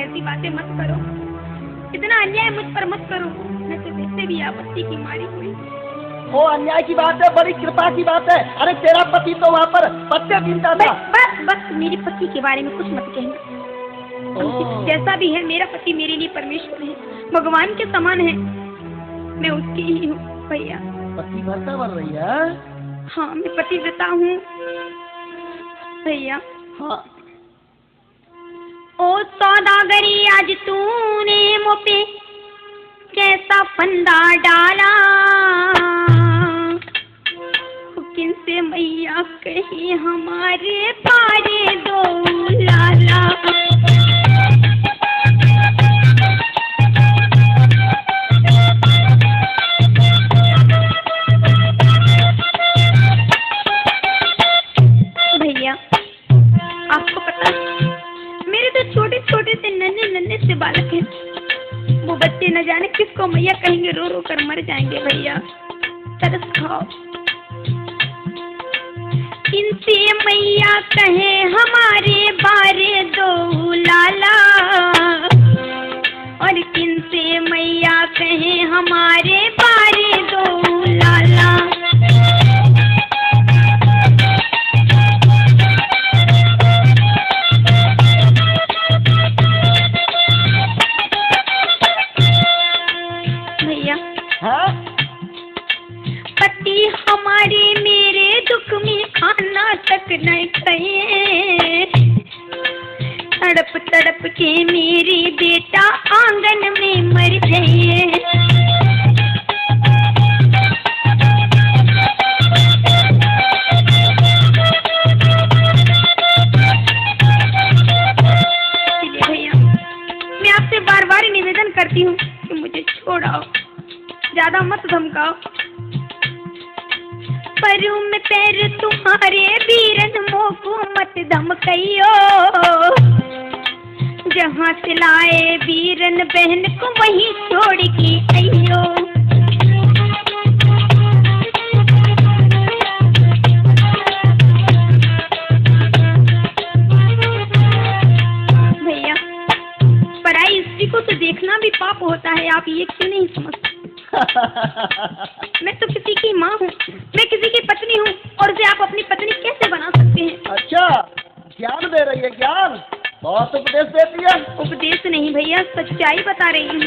ऐसी बातें मत करो, इतना अन्याय मुझ पर मत करो। मैं तो देखते भी आपत्ति की मारी हुई। वो अन्याय की बात है, बड़ी कृपा की बात है। अरे तेरा पति तो वहाँ पर पत्ते बीनता था। बस बस मेरे पति के बारे में कुछ मत कहना। जैसा भी है मेरा पति मेरे लिए परमेश्वर है, भगवान के समान है। मैं उसकी ही हूँ भैया। पतिव्रता बन रही है? हाँ मैं पतिव्रता हूँ भैया। हाँ। ओ सौदागरी आज तूने मुझे कैसा फंदा डाला, किनसे मैया कही हमारे पारे दो लाला। भैया आपको पता है मेरे तो छोटे छोटे से नन्हे नन्हे से बालक हैं, वो बच्चे न जाने किसको मैया कहेंगे, रो रो कर मर जाएंगे। भैया तरस खाओ, इनसे मैया कहे हमारे बारे दो लाला, और किनसे मैया कहे हमारे बारे दो लाला। भैया हाँ? पति हमारे मेरे दुख में खाना तक नहीं खाए, तड़प तड़प के मेरे बेटा आंगन में मर जाइए। भैया मैं आपसे बार बार निवेदन करती हूँ कि मुझे छोड़ाओ, ज्यादा मत धमकाओ। परूं में पैर तुम्हारे वीरन मोको मत धमकाइयो, जहाँ से लाए वीरन बहन को वहीं छोड़ के आइयो। भैया पराई स्त्री को तो देखना भी पाप होता है, आप ये क्यों नहीं समझते? मैं तो किसी की माँ हूँ, मैं किसी की पत्नी हूँ, और उसे आप अपनी पत्नी कैसे बना सकते हैं? अच्छा ज्ञान दे रही है, ज्ञान बहुत उपदेश देती है। उपदेश नहीं भैया, सच्चाई बता रही हूँ।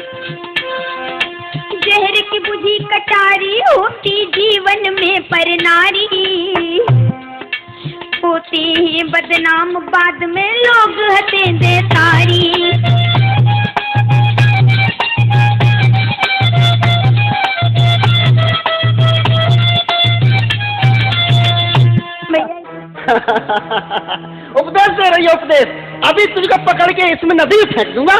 जहर की बुझी कटारी होती जीवन में पर नारी, होते हैं बदनाम बाद में लोग हंसे दे तारी। उपदेश दे रही है, उपदेश। अभी तुझको पकड़ के इसमें नदी में फेंक दूंगा।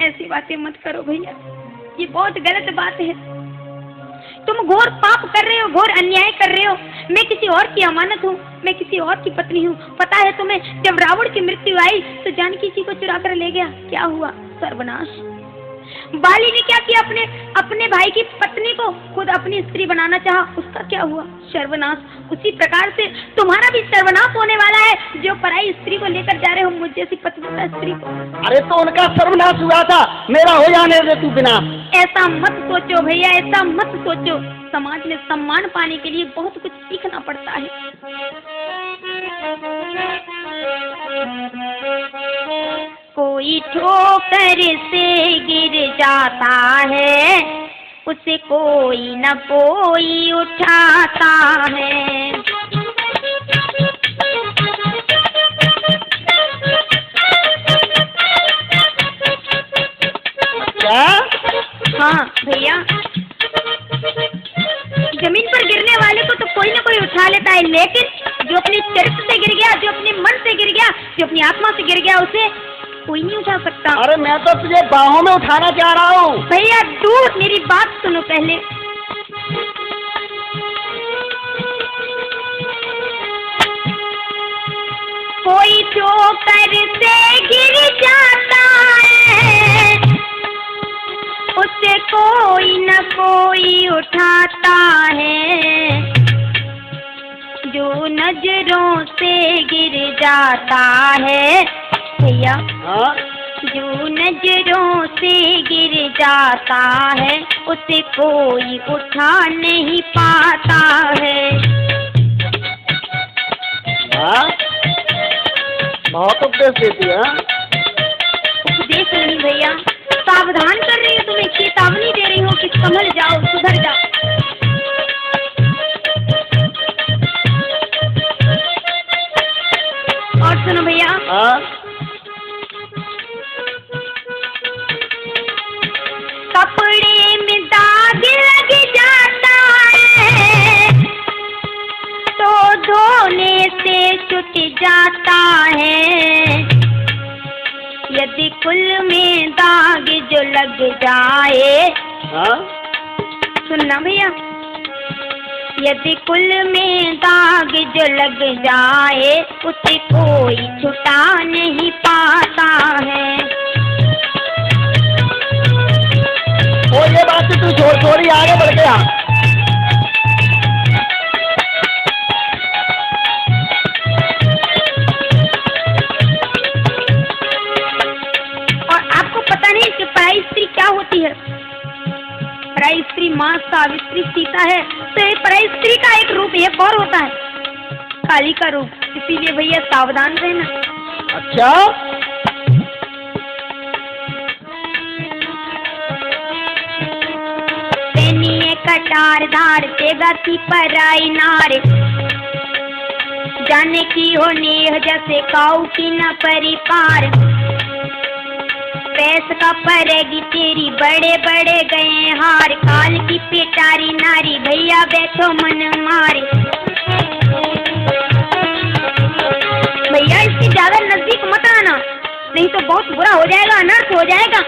ऐसी बातें मत करो भैया, ये बहुत गलत बात है। तुम घोर पाप कर रहे हो, घोर अन्याय कर रहे हो। मैं किसी और की अमानत हूँ, मैं किसी और की पत्नी हूँ। पता है तुम्हें, जब रावण की मृत्यु आई तो जानकी जी को चुरा कर ले गया, क्या हुआ? सर्वनाश। बाली ने क्या किया? अपने भाई की पत्नी को खुद अपनी स्त्री बनाना चाहा, उसका क्या हुआ? सर्वनाश। उसी प्रकार से तुम्हारा भी सर्वनाश होने वाला है, जो पराई स्त्री को लेकर जा रहे हो, मुझ जैसी पतिव्रता स्त्री को। अरे तो उनका सर्वनाश हुआ था, मेरा हो जाने दे तू बिना। ऐसा मत सोचो भैया, ऐसा मत सोचो। समाज में सम्मान पाने के लिए बहुत कुछ सीखना पड़ता है। कोई ठोकर से गिर जाता है, उसे कोई न कोई उठाता है। क्या? हाँ भैया, जमीन पर गिरने वाले को तो कोई न कोई उठा लेता है, लेकिन जो अपने चरित्र से गिर गया, जो अपने मन से गिर गया, जो अपनी आत्मा से गिर गया, उसे कोई नहीं उठा सकता। अरे मैं तो तुझे बाहों में उठाना चाह रहा हूँ। भैया दूर, मेरी बात सुनो पहले। कोई ठोकर से गिर जाता है, उसे कोई न कोई उठाता है। जो नजरों से गिर जाता है भैया, जो नजरों से गिर जाता है उसे कोई उठा नहीं पाता है। हाँ, बहुत उपदेश देती है। उपदेश नहीं भैया, सावधान कर रही हूँ, तुम्हें चेतावनी दे रही हूँ कि संभल जाओ, सुधर जाओ। और सुनो भैया। हाँ, कपड़े में दाग लग जाता है तो धोने से छूट जाता है। यदि कुल में दाग जो लग जाए, हाँ, सुनना भैया, यदि कुल में दाग जो लग जाए उसे कोई छुटा नहीं पाता है। और ये बात तू थोड़ी आगे बढ़ गया। और आपको पता नहीं कि पराई स्त्री क्या होती है? पराई स्त्री माँ, सावित्री, सीता है, तो ये पराई स्त्री का एक रूप एक और होता है, काली का रूप। इसीलिए भैया सावधान रहना। अच्छा, पेनिए कटार धार तेगा थी पराई नार, जाने की हो नेह जैसे काऊ की न परिपार। पैस का परेगी तेरी बड़े बड़े गए हार, काल की पिटारी नारी भैया बैठो मन मारे। भैया इसके ज्यादा नजदीक मत आना, नहीं तो बहुत बुरा हो जाएगा, अनर्थ हो जाएगा।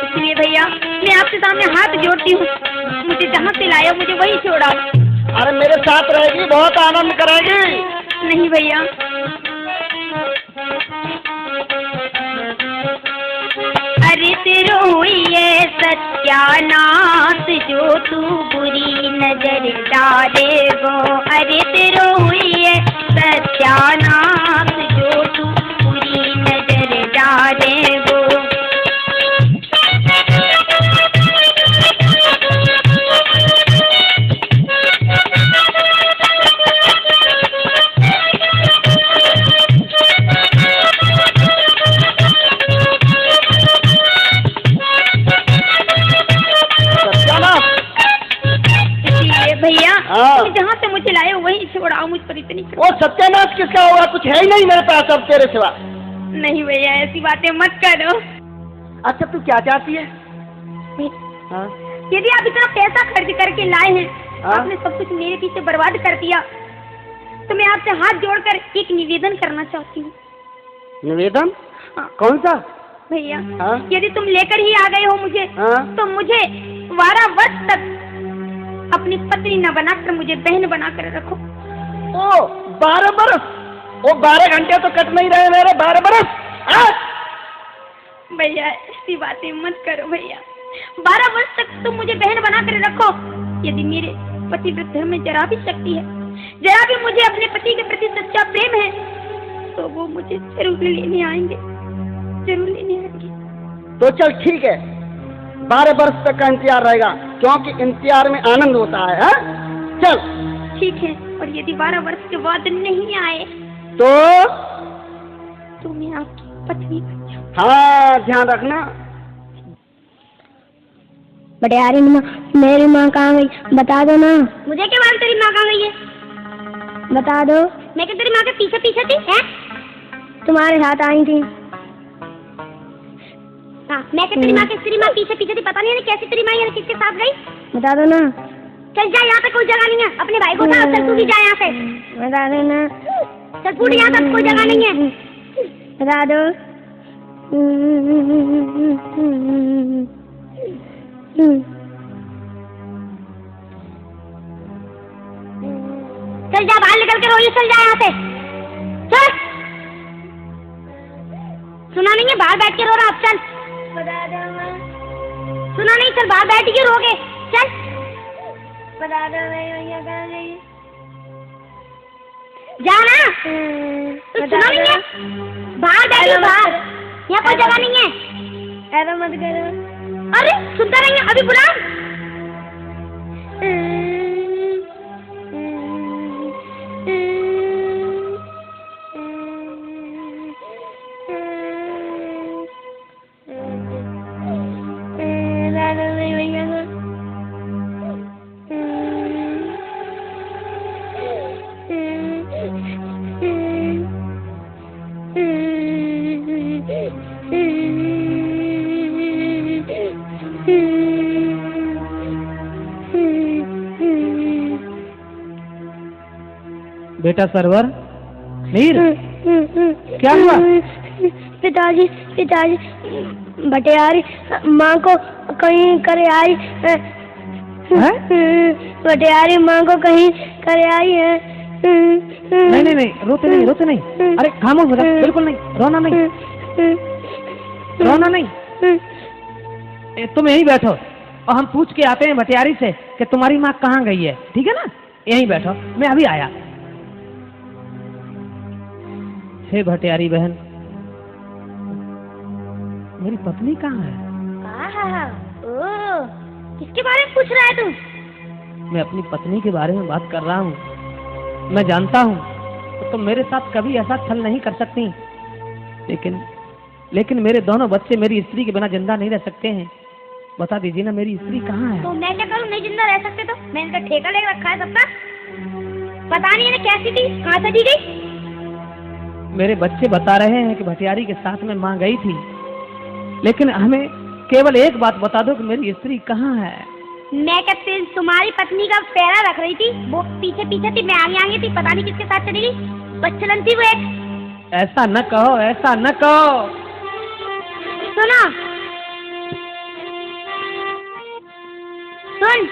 इसलिए भैया मैं आपके सामने हाथ जोड़ती हूँ, मुझे जहाँ से लाया मुझे वही छोड़ाओ। अरे मेरे साथ रहेगी, बहुत आनंद करेगी। नहीं भैया, अरे तेरो हुई है सत्यानाश जो तू बुरी नजर डाले वो, अरे तेरो हुई है सत्यानाश जो तू बुरी नजर डाले वो। भैया जहाँ से मुझे लाए वही छोड़ाओ, मुझ पर इतनी। वो सत्यानाश किसका होगा? कुछ है ही नहीं मेरे पास अब तेरे सिवा। नहीं भैया ऐसी बातें मत करो। अच्छा तू क्या चाहती है? हाँ? यदि आप इतना पैसा खर्च करके लाए हैं, आपने सब कुछ मेरे पीछे बर्बाद कर दिया, तो मैं आपसे हाथ जोड़कर एक निवेदन करना चाहती हूँ। निवेदन? हाँ। कौन सा? भैया हाँ? यदि तुम लेकर ही आ गए हो मुझे, तो मुझे 12 वर्ष तक अपनी पत्नी न बनाकर मुझे बहन बनाकर रखो। ओ 12 बरस? वो 12 घंटे तो कट नहीं रहे मेरे 12 बरस। भैया ऐसी बातें मत करो भैया, 12 वर्ष तक तुम मुझे बहन बनाकर रखो। यदि मेरे पतिव्रत धर्म में जरा भी शक्ति है, जरा भी मुझे अपने पति के प्रति सच्चा प्रेम है, तो वो मुझे जरूर लेने आएंगे, जरूर लेने आएंगे। तो चल ठीक है, 12 वर्ष तक का इंतजार रहेगा, क्योंकि इंतजार में आनंद होता है। चल ठीक है, और यदि 12 वर्ष के बाद नहीं आए तो मैं आपकी पत्नी बन जाऊं। हाँ ध्यान रखना। बड़े यार मेरी माँ कहाँ गई? बता दो ना। मुझे क्या मालूम तेरी माँ कहाँ गई है? बता दो। मैं क्या तेरी माँ के पीछे पीछे थी? है? तुम्हारे साथ आई थी। हाँ, मैं क्या तेरी माँ के तेरी माँ पीछे पीछे थी? पता नहीं है कैसी तेरी माँ किसके साथ गई? बता दो ना। चल जा, यहाँ पे कोई जगह नहीं है, अपने भाई को उठा, चल तू भी जा यहाँ से। बता दो ना। चल फूट, यहाँ पे कोई जगह नहीं है। बता दो। चल जा, बाहर निकल के रोइए, चल जा यहाँ से, चल। सुना नहीं है? बाहर बैठ के रो रहा, अब चल। बता दो। सुना नहीं, चल बाहर बैठ के रोगे, चल। बता दो भैया कहाँ गई? जाना तो सुना नहीं है, बाहर बैठो, बाहर, यहाँ कोई जगह नहीं है। ऐसा मत करो। अरे सुनता नहीं है, अभी बुला। बेटा सरवर, नीर, क्या हुआ? पिताजी, पिताजी, भटियारी माँ को कहीं करे आई है। भटियारी माँ को कहीं करे आई है। नहीं नहीं नहीं, रोते नहीं, रोते नहीं। अरे खामोश हो जा, बिल्कुल नहीं, रोना नहीं, रोना नहीं। तुम यहीं बैठो और हम पूछ के आते हैं भटियारी से कि तुम्हारी माँ कहाँ गई है, ठीक है ना? यहीं बैठो, मैं अभी आया। हे भटियारी बहन, मेरी पत्नी कहाँ है? किसके बारे में पूछ रहा है तू? मैं अपनी पत्नी के बारे में बात कर रहा हूँ। मैं जानता हूँ तो तुम मेरे साथ कभी ऐसा छल नहीं कर सकती, लेकिन मेरे दोनों बच्चे मेरी स्त्री के बिना जिंदा नहीं रह सकते हैं। बता दीजिए ना, मेरी स्त्री कहाँ है? तो मैं क्या करूँ, नहीं जिंदा रह सकते तो? मैंने इनका ठेका ले रखा है सबका। पता नहीं इन्हें कैसी थी, कहाँ से दी गई? मेरे बच्चे बता रहे हैं कि भटियारी के साथ में माँ गई थी, लेकिन हमें केवल एक बात बता दो कि मेरी स्त्री कहाँ है। मैं कहते तुम्हारी पत्नी का पैरा रख रही थी, वो पीछे पीछे थी, मैं आगे आगे थी, पता नहीं किसके साथ चली गई, बच्चलन थी वो एक। ऐसा न कहो, ऐसा न कहो। सुनो, सुन,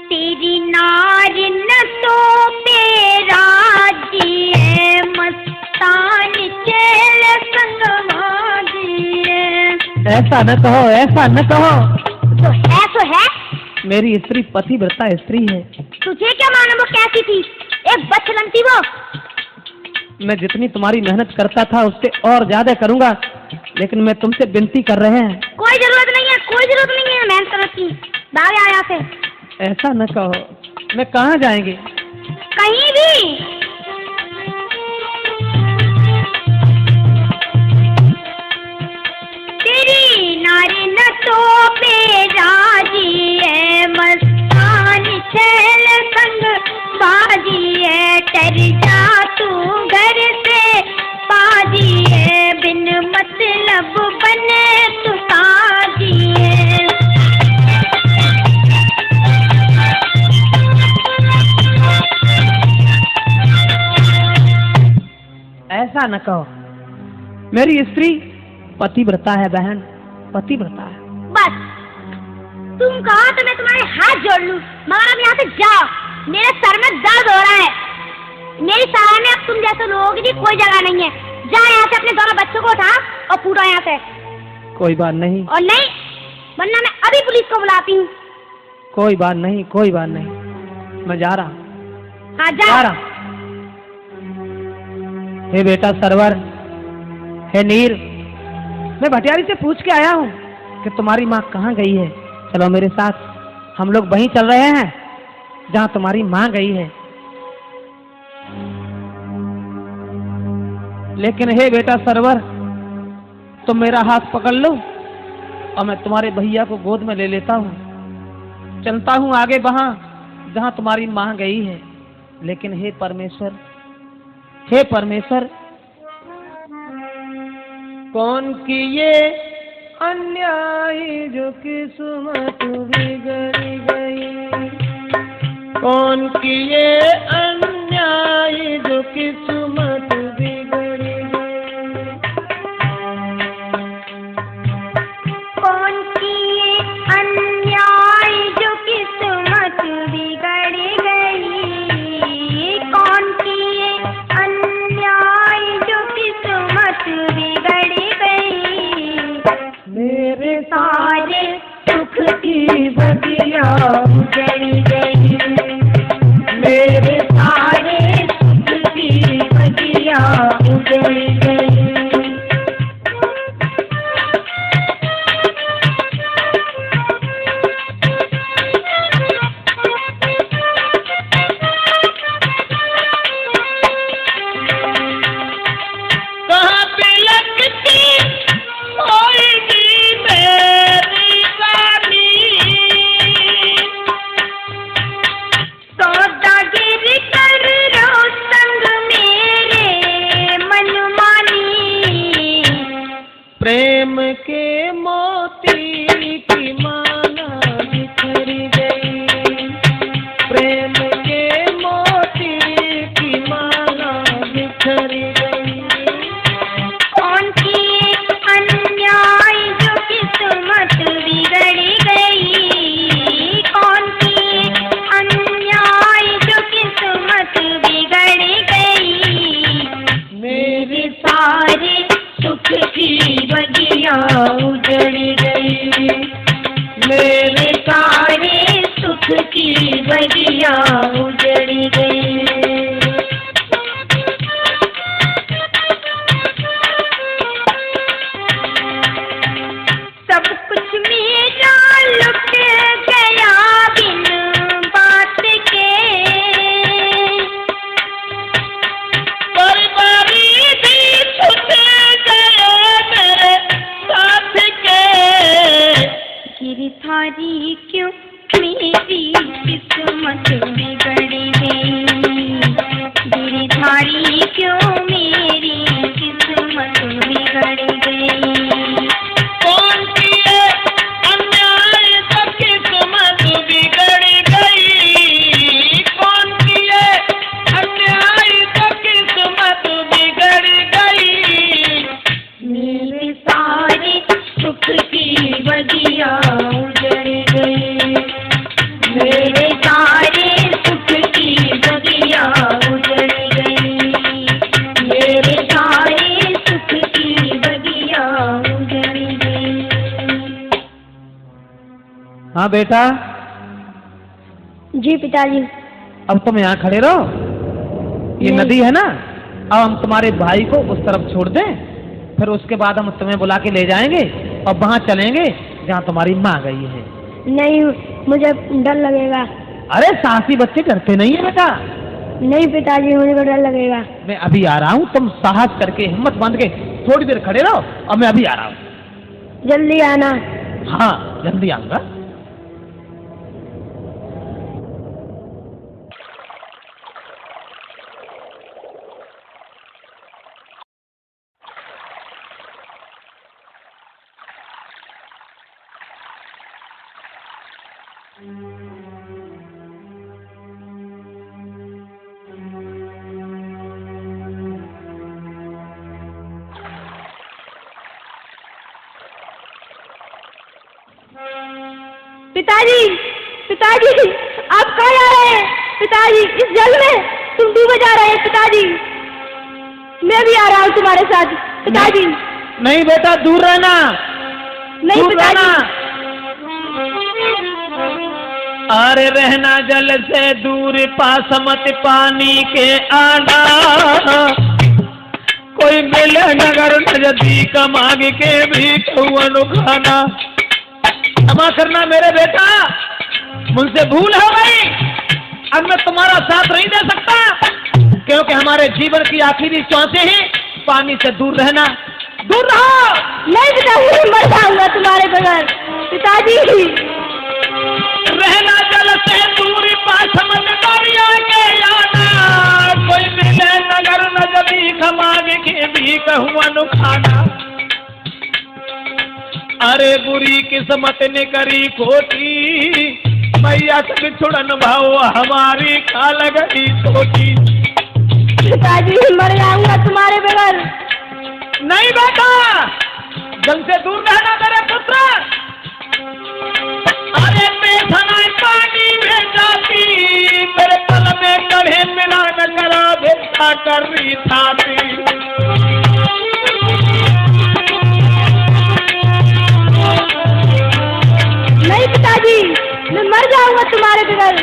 तेरी नारिनतों पे राजी है, मस्तान चेल संगवादी है। ऐसा न कहो, ऐसा न कहो। तो है मेरी स्त्री पतिव्रता स्त्री है। तुझे क्या मालूम वो कैसी थी? एक बचलन थी वो। मैं जितनी तुम्हारी मेहनत करता था उससे और ज्यादा करूंगा, लेकिन मैं तुमसे विनती कर रहे हैं। कोई जरूरत नहीं है, कोई जरूरत नहीं है मेहनत करने की। भाग यहाँ से। ऐसा न कहो, मैं कहाँ जाएंगे? कहीं भी। तेरी नारिनतों पे राजी है, मस्तान चल संग बाजी है, डर जा तू घर से पाजी है, बिन मतलब बने तू ताजी है। ऐसा न कहो, मेरी स्त्री पतिव्रता है बहन, पतिव्रता है। बस तुम कहो तो मैं तुम्हारे हाथ जोड़ लूं, मगर अब यहाँ से जाओ, मेरे सर में दर्द हो रहा है। मेरी सराय में अब तुम जैसे लोगों की कोई जगह नहीं है। जा यहाँ से, अपने दोनों बच्चों को उठा और पूरा यहाँ से। कोई बात नहीं। और नहीं, वरना मैं अभी पुलिस को बुलाती हूँ। कोई बात नहीं, कोई बात नहीं, मैं जा रहा। हाँ जा रहा। हे बेटा सरवर, हे नीर, मैं भटियारी से पूछ के आया हूँ कि तुम्हारी माँ कहाँ गई है। चलो मेरे साथ, हम लोग वहीं चल रहे हैं जहाँ तुम्हारी माँ गई है। लेकिन हे बेटा सरवर, तुम मेरा हाथ पकड़ लो और मैं तुम्हारे भैया को गोद में ले लेता हूँ। चलता हूँ आगे वहाँ जहाँ तुम्हारी माँ गई है। लेकिन हे परमेश्वर, हे परमेश्वर, कौन किए अन्याय जो किस्मत बिगड़ गई, कौन किए अन्याय जो किस्मत बिगड़ गई, कौन किए अन्याय जो किस्मत बिगड़ गई, कौन किए अन्याय जो किस्मत बिगड़ गई। उजड़ गई, मेरे सारे सुख की बगिया उजड़ गई। प्रेम के मोती की माला बिखर गई, प्रेम के मोती की माला बिखर गई। कौन सी अन्याय जो किस्मत बिगड़ गई, कौन सी अन्याय जो किस्मत बिगड़ गई, मेरे सारे सुख की बगिया उजड़ गई, मेरे सारे सुख की बगिया उजड़ गई। सब कुछ मेरा लुट गया बिन बात के, बर्बादी भी छूट गिरधारी क्यों मेरी किस्मत बिगड़ गई, गिरधारी क्यों मेरी किस्मत बिगड़ गई। कौन सी अन्याय से किस्मत बिगड़ गई, कौन सी अन्याय से किस्मत बिगड़ गई, मेरे सारे सुख की बगिया उजड़ गई, मेरे सारे सुख की बगिया उजड़ गई, मेरे सारे सुख की बगिया उजड़ गई। हाँ बेटा, जी पिताजी। अब तुम यहाँ खड़े रहो, ये नदी है ना, अब हम तुम्हारे भाई को उस तरफ छोड़ दें, फिर उसके बाद हम तुम्हें बुला के ले जाएंगे और वहाँ चलेंगे जहाँ तुम्हारी माँ गई है। नहीं, मुझे डर लगेगा। अरे साहसी बच्चे डरते नहीं है बेटा। नहीं पिताजी, मुझे डर लगेगा। मैं अभी आ रहा हूँ, तुम साहस करके हिम्मत बांध के थोड़ी देर खड़े रहो और मैं अभी आ रहा हूँ। जल्दी आना। हाँ जल्दी आऊंगा। पिताजी, पिताजी, आप कहाँ जा रहे हैं? पिताजी, इस जल में तुम डूबे जा रहे हैं। पिताजी, मैं भी आ रहा हूँ तुम्हारे साथ। पिताजी नहीं बेटा, दूर रहना। नहीं दूर पिताजी। रहना। अरे रहना जल से दूर, पास मत पानी के आना, कोई मिले नगर नजदीक मांग के भी कौन खाना। क्षमा करना मेरे बेटा, मुझसे भूल हो गई। अब मैं तुम्हारा साथ नहीं दे सकता, क्योंकि हमारे जीवन की आखिरी सांसें हैं पानी से दूर रहना। दूर रहो। नहीं पिताजी, मर जाऊंगा तुम्हारे बगैर। पिताजी रहना जल से दूर, पास मत दरिया के आना, कोई मिले नगर नजदीक मांग के भी कहूँ खाना। अरे बुरी किस्मत ने करी खोटी, मैया से बिछुड़न भाव हमारी खाल गई छोटी। पिताजी, मर जाऊंगा तुम्हारे बगैर। नहीं बेटा, जल से दूर रहना मेरे पुत्र। अरे बेसना पानी में जाती, मेरे पल में कढ़े मिला न करा भेजा कर रही छाती। नहीं पिताजी, मैं मर जाऊंगा। रहूंगा तुम्हारे बगैर।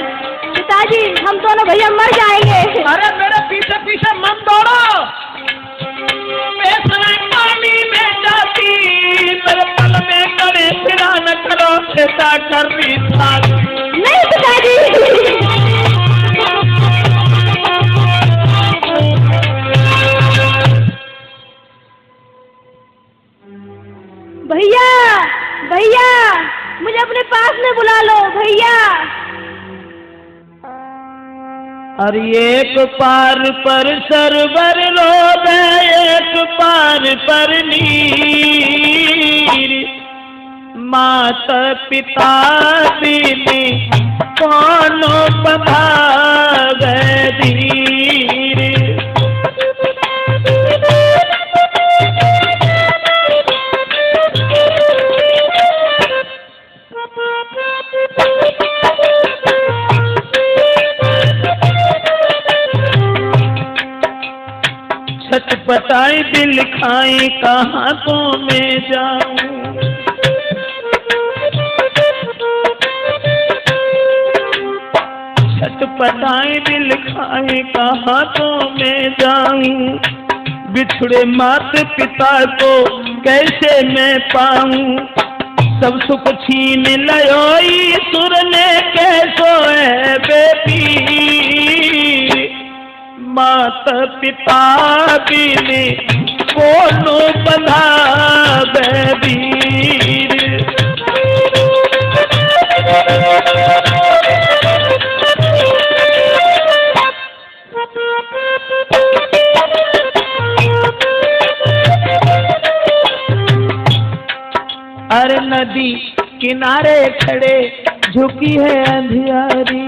पिताजी हम दोनों भैया मर जाएंगे। अरे मेरे पीछे पीछे मत दौड़ो, पानी में जाती मेरे पल में करे फिरा न करो, ऐसा कर रही था। नहीं पिताजी। भैया भैया मुझे अपने पास में बुला लो भैया। और एक पार पर सरवर रोवे, एक पार पर नीर, माता पिता बिनी कोनो बधावे धीर। छटपटाई दिल खाई कहाँ को मैं जाऊं, छटपटाई दिल खाई कहाँ को मैं जाऊं, बिछड़े माता पिता को कैसे मैं पाऊं, सब सुख छीन लयो ईश्वर ने कैसो है बेटी, माता पिता बिने कोनो बंधावे वीर। अरे नदी किनारे खड़े झुकी है अंधियारी,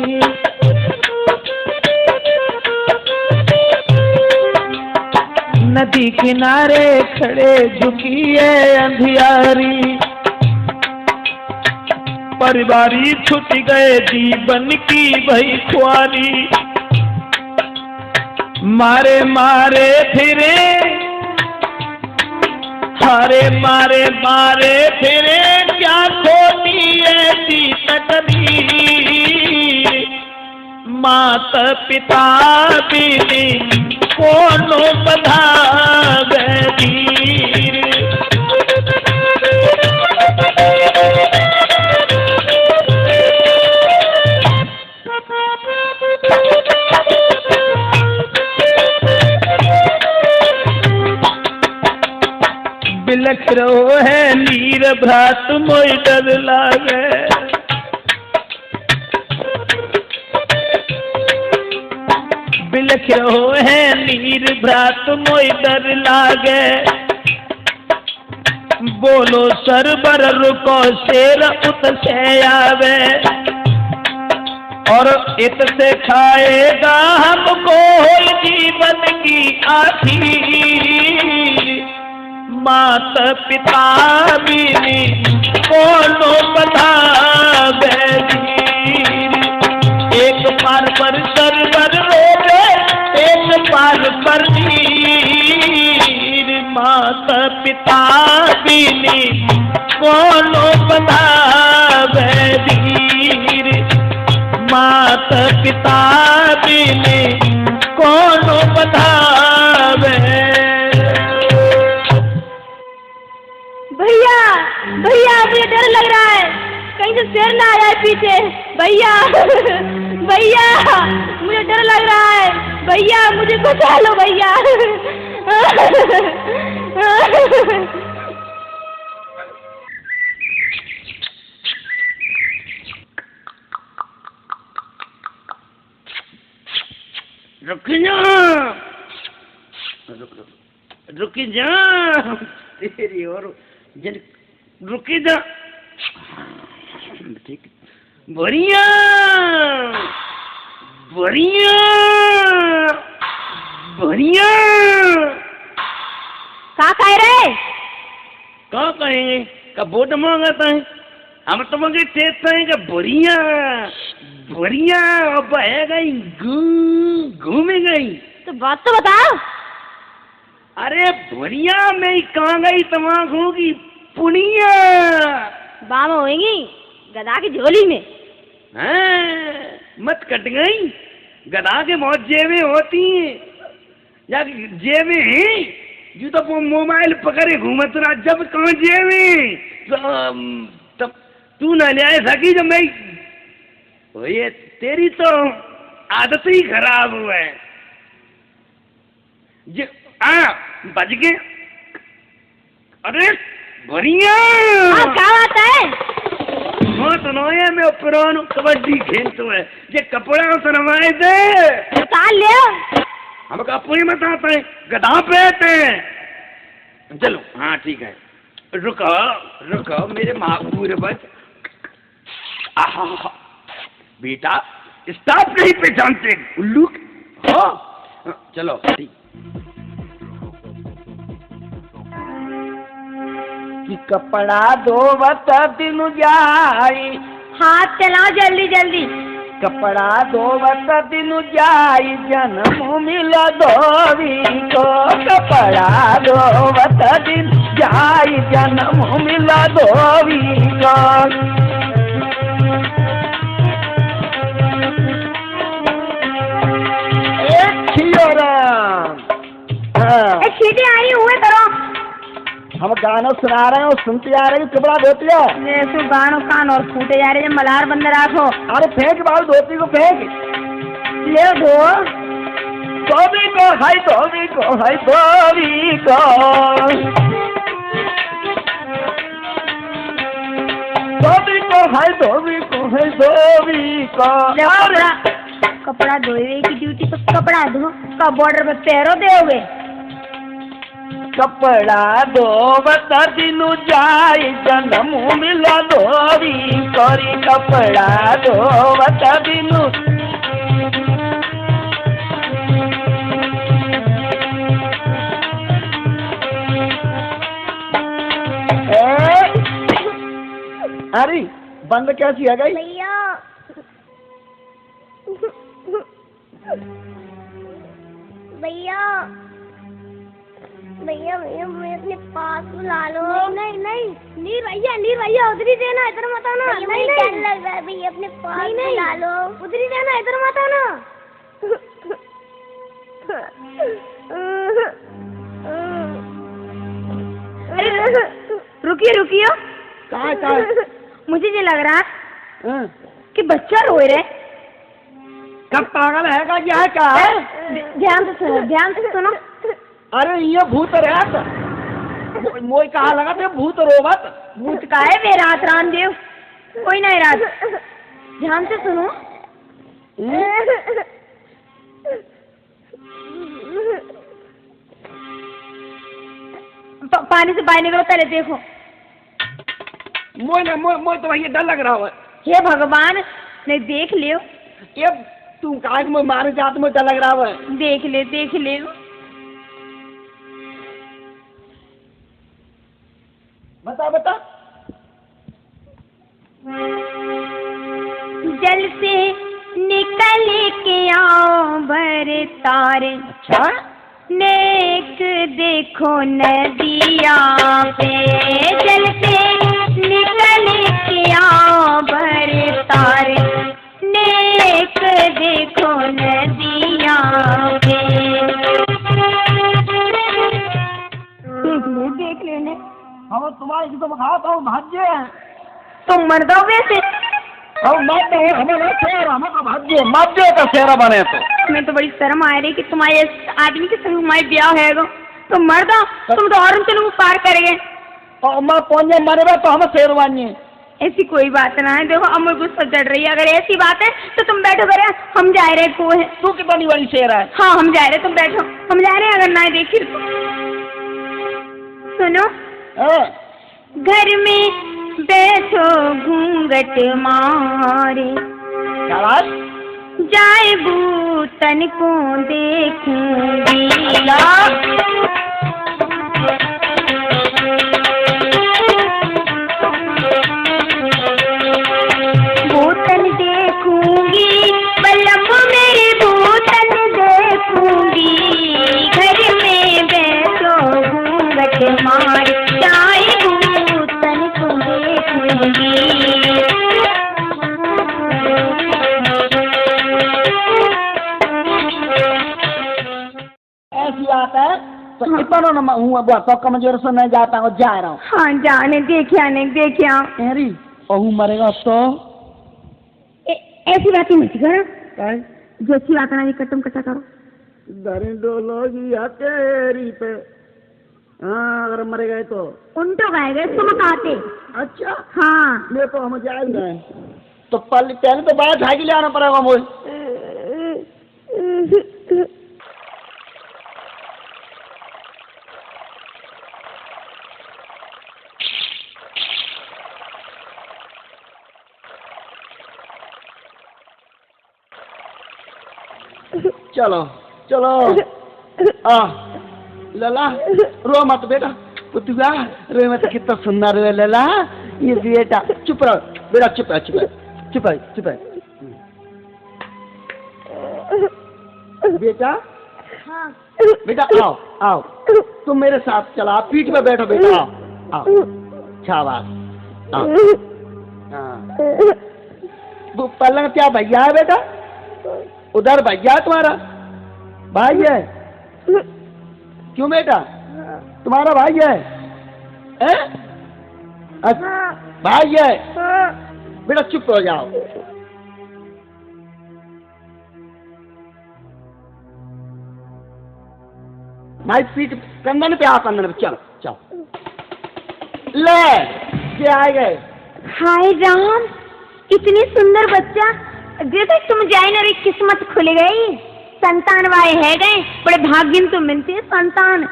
नदी किनारे खड़े झुकी है अंधियारी, परिवारी छूट गए जीवन की भई ख्वारी, मारे मारे फिरे हारे मारे मारे फिरे, क्या खोटी ऐसी तकदीर, माता पिता बिनी कोनो बधावे धीर। बिलख रहो है नीर भ्रात मोय डर लागे, बिलख रहो है नीर भ्रात मोय डर लागे, बोलो सरबर रुको शेर उत से आवे, और इत से खाएगा हमको जीवन की आखिर, माता पिता बिनी कोनो बधावे धीर, एक पार पर सरवर रोवे, एक पार पर नीर, माता पिता बिनी कोनो बधावे धीर, माता पिता बिनी कोनो बधावे। भैया भैया मुझे डर लग रहा है, कहीं से शेर ना आ जाए पीछे। भैया भैया मुझे डर लग रहा है, भैया मुझे बचा लो भैया। रुकी जा, रुकी जा तेरी और जन रुकी जा, ठीक बढ़िया बढ़िया बढ़िया। क्या कह रहे? क्या कहेंगे का बोट मांगता है, हम तो मांगे कहते हैं कि बढ़िया बढ़िया, अब है गई घूमे गई तो बात तो बताओ। अरे बढ़िया मैं कहाँ गई तमाक होगी पुनिया, बाम होएंगी गधा की झोली में। हाँ, मत कट गई। गधा के बहुत जेबें होती हैं, या जेबें हैं जो तो मोबाइल पकड़े घूमत रहा, जब कहाँ जेबें तब तू न ले आए सकी जब मैं। ये तेरी तो आदत ही खराब हुआ है। बज गए। अरे बढ़िया क्या बात है? हाँ तो नया मैं पुरानो कबड्डी खेलते है, ये कपड़ा उतरवाए दे। निकाल ले। हम कपड़े मत आते हैं, गधा पे हैं। चलो हाँ ठीक है, रुको रुको मेरे महापूर बच। आहा बेटा स्टाफ नहीं पहचानते उल्लू। हाँ चलो ठीक। कि कपड़ा धोवत दिन जाई। हाथ चलाओ जल्दी जल्दी। कपड़ा धोवत दिन जाई, जन्म मिला धोवी को। कपड़ा धोवत दिन जाई, जन्म मिला धोवी को। सीधी आई हुए करो। हम गाना सुना रहे हैं और सुनते आ रहे हैं, कपड़ा धोती है। तो गानों कान और फूटे जा रहे हैं, मलार बंद रखो। अरे फेंक बाल धोती को फेंक। ले धो। धोबी को हाय धोबी को हाय धोबी को। धोबी को हाय धोबी को हाय धोबी को। कपड़ा धोए की ड्यूटी तो कपड़ा धो का बॉर्डर पे पैरों दोगे। कपड़ा धोवत दिनु जाई, जन्म मिला धोवी करी। कपड़ा धोवत दिनु अरे बंद कैसी है गई? भैया भैया भैया भैया मैं अपने पास बुला लो। नहीं नहीं नीर भैया उधरी देना, इधर मत आना। नहीं डर लग रहा है भैया, अपने पास बुला लो। उधरी देना, इधर मत आना। रुकिए कहाँ मुझे ये लग रहा कि बच्चा रोए रहे। कब पागल है का क्या है क्या? ध्यान से सुनो। अरे ये भूत रहत मोई कहा लगा थे भूत रोवत। भूत का है वे रात रामदेव, कोई नहीं रात। ध्यान से सुनो। पानी से बाहर निकलो, पहले देखो। मोई तो भैया डर लग रहा है। हे भगवान, नहीं देख लियो। ये तुम काज में मारे जात में डर लग रहा है। देख ले। बता जल से निकल के आओ भर तारे। अच्छा नेक देखो नदिया पे। जल से निकल के आओ भर तारे। नेक देखो नदिया पे। देख लेने। हम तुम्हारी तो खाता हूँ भाज्य है। तुम मर दो वैसे। हमारा भाग्य माध्य का सेरा बने तो। मैं तो बड़ी शर्म आ रही कि तुम्हारे आदमी के संग हमारे ब्याह है। तुम मर दो, तुम तो और चलो पार करेंगे। और मैं पहुंचे मरे तो हम शेरवानी। ऐसी कोई बात ना है। देखो अब मुझे गुस्सा चढ़ रही है। अगर ऐसी बात है तो तुम बैठो, करे हम जा रहे को है। तू कितनी बड़ी शेर है? हाँ हम जा रहे, तुम बैठो, हम जा रहे हैं। अगर ना देखी तो सुनो। घर में बैठो घूंघट मारे। क्या बात? जाए भूतन को देखूंगी। भूतन देखूंगी, बल्लभ मेरे भूतन देखूंगी। घर में बैठो घूंघट मारे। जाए भूतन को देखूंगी। बात है तो हाँ। इतना ना मैं हूँ बहुत तो कमजोर से नहीं जाता हूँ जा रहा हूँ हाँ जाने देखिया नहीं देखिया अरे ओहू मरेगा तो ऐसी बातें मत करो काय जैसी बात ना कटम कटा करो दरिंडोलोगी हथेरी पे हाँ अगर मरे गए तो उल्टो गाएगा इसको मत आते अच्छा हाँ मेरे तो हम जाए गए तो पहले तो बाहर झागी ले आना पड़ेगा मुझे चलो चलो आ लला रो मत बेटा पुतुआ रो मत कितना सुंदर है लला ये बेटा चुप रहो बेटा चुप है चुप है चुप है चुप है बेटा हाँ बेटा आओ आओ तुम मेरे साथ चला पीठ पे बैठो बेटा आओ आओ शाबाश आओ हाँ वो पलंग क्या भैया है बेटा उधर भैया है तुम्हारा भाई है क्यों बेटा तुम्हारा भाई है अच्छा भाई है बेटा चुप हो जाओ भाई पीठ कंधन पे आओ कंधन पे चलो चलो ले ये आए गए हाय राम इतनी सुंदर बच्चा जैसे तुम जाए ना रे किस्मत खुल गई संतान वाए है गए बड़े भाग्यन तो मिलते हैं संतान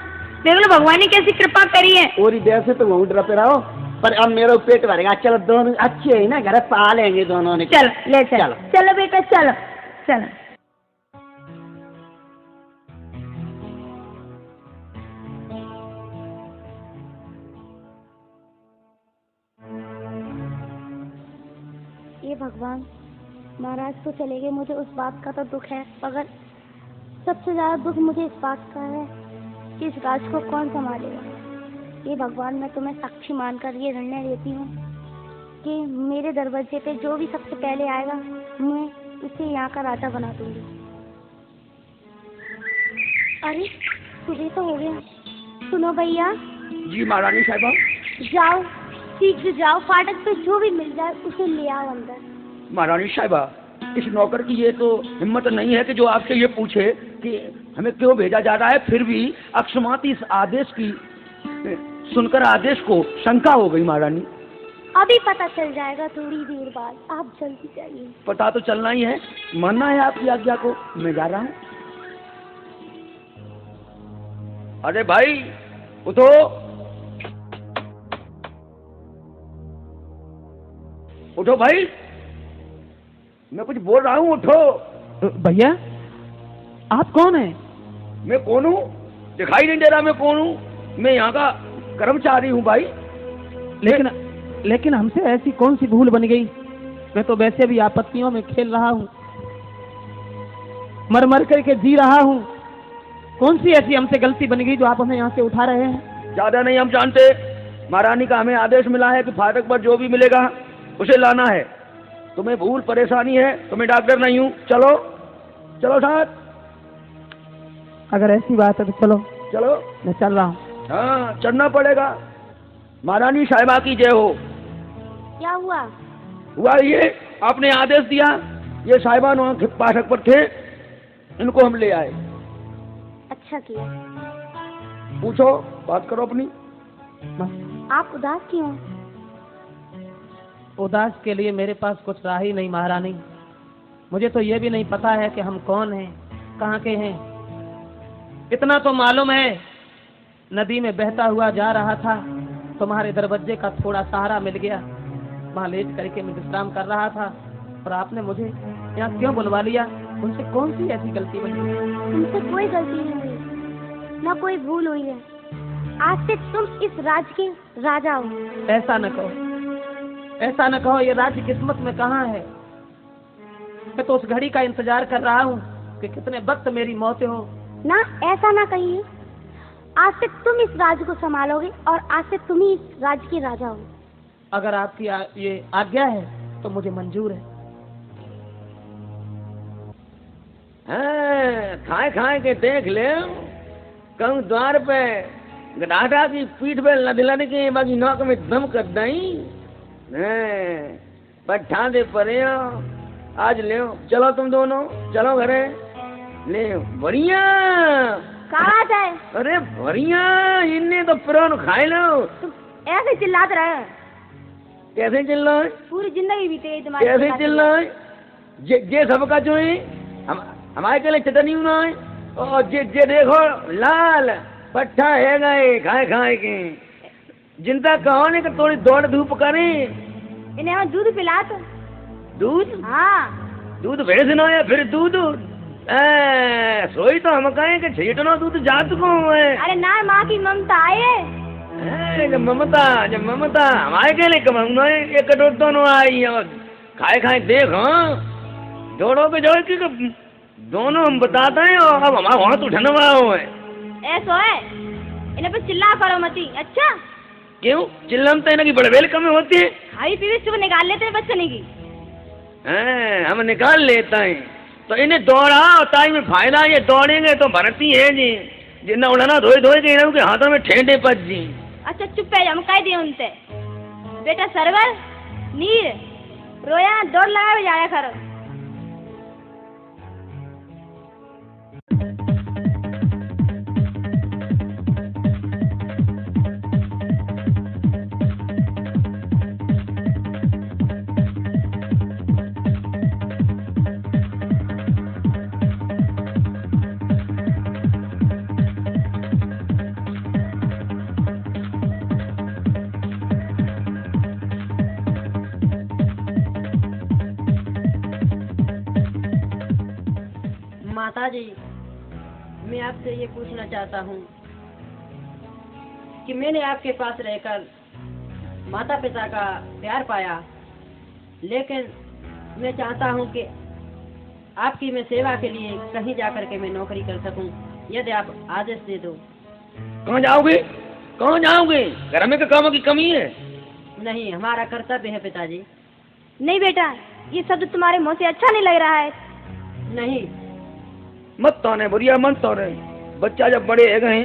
देख लो भगवान ने कैसी कृपा करी है और वैसे तो वहीं डरते रहो पर अब मेरा पेट भरेगा चलो दोनों अच्छे है ना घर पालेंगे दोनों ने चलो ले चलो चलो बेटा चलो चलो ये भगवान महाराज तो चले गए मुझे उस बात का तो दुख है मगर सबसे ज्यादा दुख मुझे इस बात का है कि इस राज को कौन संभालेगा। ये भगवान मैं तुम्हें साक्षी मानकर ये निर्णय लेती हूँ कि मेरे दरवाजे पे जो भी सबसे पहले आएगा मैं उसे यहाँ का राजा बना दूंगी। अरे सुबह तो हो गया। सुनो भैया जी महारानी साहिबा जाओ शीघ्र जाओ फाटक पे जो भी मिल जाए उसे ले आओ अंदर। महारानी साहिबा इस नौकर की ये तो हिम्मत नहीं है कि जो आपसे ये पूछे कि हमें क्यों भेजा जा रहा है फिर भी अकस्मात इस आदेश की सुनकर आदेश को शंका हो गई महारानी। अभी पता चल जाएगा थोड़ी देर बाद आप जल्दी जाइए। पता तो चलना ही है मानना है आपकी आज्ञा को मैं जा रहा हूँ। अरे भाई उठो उठो भाई मैं कुछ बोल रहा हूँ उठो। भैया आप कौन हैं? मैं कौन हूँ दिखाई नहीं दे रहा मैं कौन हूँ? मैं यहाँ का कर्मचारी हूँ भाई। लेकिन हमसे ऐसी कौन सी भूल बन गई? मैं तो वैसे भी आपत्तियों में खेल रहा हूँ मर मर करके जी रहा हूँ। कौन सी ऐसी हमसे गलती बन गई जो आप हमें यहाँ से उठा रहे हैं? ज्यादा नहीं हम जानते महारानी का हमें आदेश मिला है कि फाटक पर जो भी मिलेगा उसे लाना है। तुम्हें भूल परेशानी है तो मैं डॉक्टर नहीं हूँ। चलो चलो साथ। अगर ऐसी बात है तो चलो चलो मैं चल रहा हूँ। हाँ चलना पड़ेगा। महारानी साहिबा की जय हो। क्या हुआ? हुआ ये आपने आदेश दिया ये साहिबान वहाँ पाठक पर थे इनको हम ले आए। अच्छा किया। पूछो बात करो अपनी। आप उदास क्यों? उदास के लिए मेरे पास कुछ राह ही नहीं महारानी। मुझे तो ये भी नहीं पता है कि हम कौन हैं कहाँ के हैं। इतना तो मालूम है नदी में बहता हुआ जा रहा था तुम्हारे दरवाजे का थोड़ा सहारा मिल गया वहाँ लेट करके मैं विश्राम कर रहा था और आपने मुझे यहाँ क्यों बुलवा लिया? उनसे कौन सी ऐसी गलती बनी? उनसे कोई गलती नहीं हुई न कोई भूल हुई है। आज से तुम इस राज्य के राजा हो। ऐसा न कहो ऐसा न कहो। ये राज्य किस्मत में कहाँ है? मैं तो उस घड़ी का इंतजार कर रहा हूँ कि कितने वक्त मेरी मौत हो। ना ऐसा ना कहिए। आज से तुम इस राज्य को संभालोगे और आज से तुम ही इस राज्य के राजा हो। अगर आपकी ये आज्ञा है तो मुझे मंजूर है। खाए खाए के देख ले कहूँ द्वार पे गडाटा की पीठ पे लदलन के बाकी नौक में दम कर दई पट्ठा दे परे आज ले चलो तुम दोनों चलो घरे ले बढ़िया कहाँ है? अरे बढ़िया इन्हें तो पुरान खाए लो ऐसे चिल्लाते रहे कैसे चिल्ला है पूरी जिंदगी बीते गई तुम्हारी कैसे चिल्लाते चिल्ला है जे सबका जो है हमारे के लिए चटनी ना है और जे देखो लाल पट्ठा है गए खाए खाए के जिनता कहो ने कि थोड़ी दौड़ धूप करे इन्हें हम दूध पिला तो दूध हाँ दूध भेज ना है फिर दूध सोई तो हम कहें कि छीटना दूध जात को है अरे ना माँ की ममता आए जब ममता हमारे के लिए कमाऊंगा एक कटोर दोनों आई और खाए खाए देख हाँ दोनों के जो कि दोनों हम बताते हैं और अब हमारा वहाँ तो उठनवा है ऐसा है इन्हें पे चिल्ला करो मती अच्छा क्यों चिल्लाते हैं ना कि बड़बेल कम होती है खाई पीवी सुबह निकाल लेते हैं बच्चों की हम निकाल लेते हैं तो इन्हें दौड़ा ताई में फायदा ये दौड़ेंगे तो भरती है जी जिन्ना उड़ाना धोए धोए के इन्हों के हाथों में ठेंडे पच जी अच्छा चुप है हम कह दिए उनसे बेटा सरवर नीर रोया दौड़ लगा भी जाया करो माता जी मैं आपसे ये पूछना चाहता हूँ कि मैंने आपके पास रहकर माता पिता का प्यार पाया लेकिन मैं चाहता हूँ कि आपकी मैं सेवा के लिए कहीं जाकर के मैं नौकरी कर सकूँ यदि आप आदेश दे दो कहाँ जाओगे घर में कामों की कमी है नहीं हमारा कर्तव्य है पिताजी नहीं बेटा ये शब्द तुम्हारे मुँह से अच्छा नहीं लग रहा है नहीं मत तो ने बुढ़िया मत तो रे बच्चा जब बड़े है गए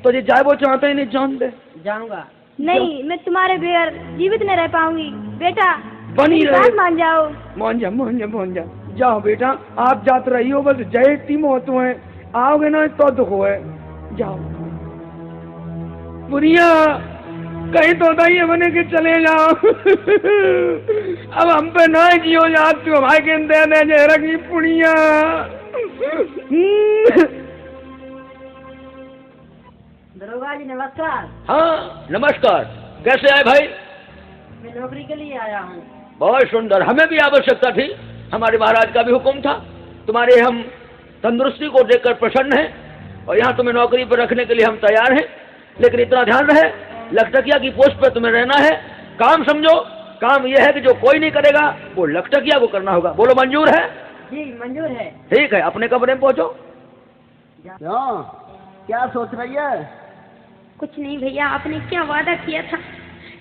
तो ये जाए वो चाहते ही नहीं जानते जाऊंगा नहीं मैं तुम्हारे बगैर जीवित नहीं रह पाऊंगी बेटा बनी मेरी रहे बात मान जाओ मान जा जाओ बेटा आप जाते रही हो बस जय टीम होते हैं आओगे ना तो दुख है जाओ बुढ़िया कहीं तो दाइए बने के चले जाओ अब हम पे ना जियो याद तू हमारे के दे दे रखी पुड़िया दरोगा जी नमस्कार हाँ नमस्कार कैसे आए भाई मैं नौकरी के लिए आया हूँ बहुत सुंदर हमें भी आवश्यकता थी हमारे महाराज का भी हुक्म था तुम्हारे हम तंदुरुस्ती को देखकर प्रसन्न हैं और यहाँ तुम्हें नौकरी पर रखने के लिए हम तैयार हैं लेकिन इतना ध्यान रहे लखटकिया की पोस्ट पर तुम्हें रहना है काम समझो काम यह है कि जो कोई नहीं करेगा वो लखटकिया को करना होगा बोलो मंजूर है जी मंजूर है ठीक है अपने कमरे में पहुंचो क्यों क्या सोच रही है कुछ नहीं भैया आपने क्या वादा किया था